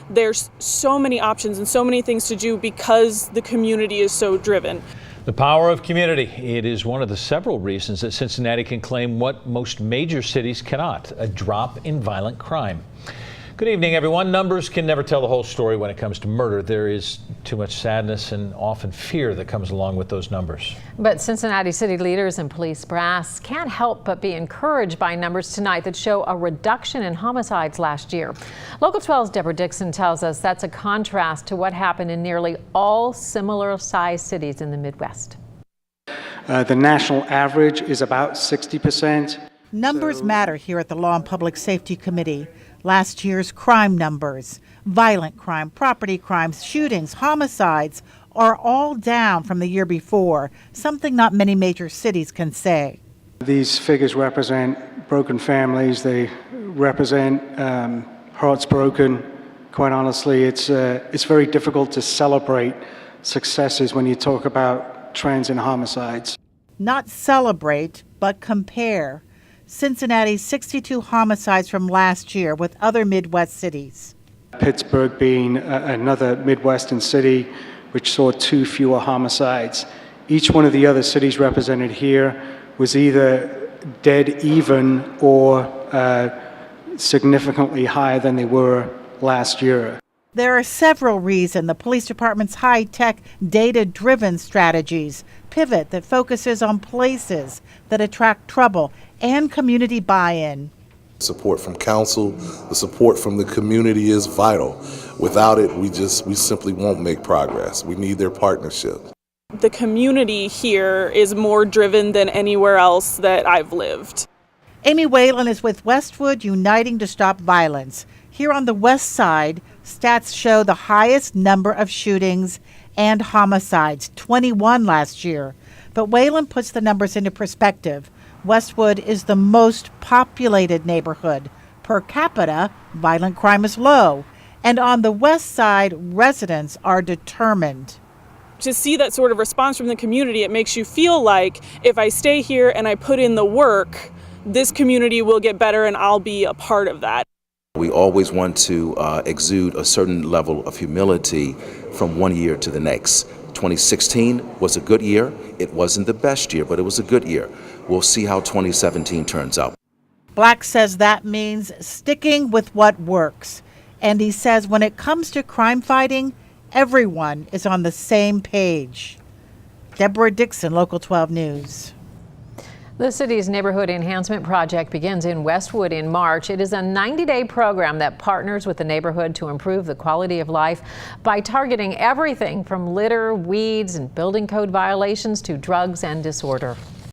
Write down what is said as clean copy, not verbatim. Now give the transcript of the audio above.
there's so many options and so many things to do because the community is so driven. The power of community. It is one of the several reasons that Cincinnati can claim what most major cities cannot, a drop in violent crime. Good evening, everyone. Numbers can never tell the whole story when it comes to murder. There is too much sadness and often fear that comes along with those numbers. But Cincinnati city leaders and police brass can't help but be encouraged by numbers tonight that show a reduction in homicides last year. Local 12's Deborah Dixon tells us that's a contrast to what happened in nearly all similar-sized cities in the Midwest. The national average is about 60%. Numbers matter here at the Law and Public Safety Committee. Last year's crime numbers, violent crime, property crimes, shootings, homicides are all down from the year before, something not many major cities can say. These figures represent broken families. They represent hearts broken. Quite honestly, it's very difficult to celebrate successes when you talk about trends in homicides. Not celebrate, but compare. Cincinnati's 62 homicides from last year with other Midwest cities. Pittsburgh being another Midwestern city which saw 2 fewer homicides. Each one of the other cities represented here was either dead even or significantly higher than they were last year. There are several reasons the police department's high-tech, data-driven strategies pivot that focuses on places that attract trouble and community buy-in. Support from council, the support from the community is vital. Without it, we simply won't make progress. We need their partnership. The community here is more driven than anywhere else that I've lived. Amy Whalen is with Westwood Uniting to Stop Violence. Here on the west side, stats show the highest number of shootings and homicides, 21 last year. But Whalen puts the numbers into perspective. Westwood is the most populated neighborhood. Per capita, violent crime is low. And on the west side, residents are determined. To see that sort of response from the community, it makes you feel like if I stay here and I put in the work, this community will get better and I'll be a part of that. We always want to exude a certain level of humility from one year to the next. 2016 was a good year. It wasn't the best year, but it was a good year. We'll see how 2017 turns out. Black says that means sticking with what works. And he says when it comes to crime fighting, everyone is on the same page. Deborah Dixon, Local 12 News. The city's neighborhood enhancement project begins in Westwood in March. It is a 90-day program that partners with the neighborhood to improve the quality of life by targeting everything from litter, weeds, and building code violations to drugs and disorder.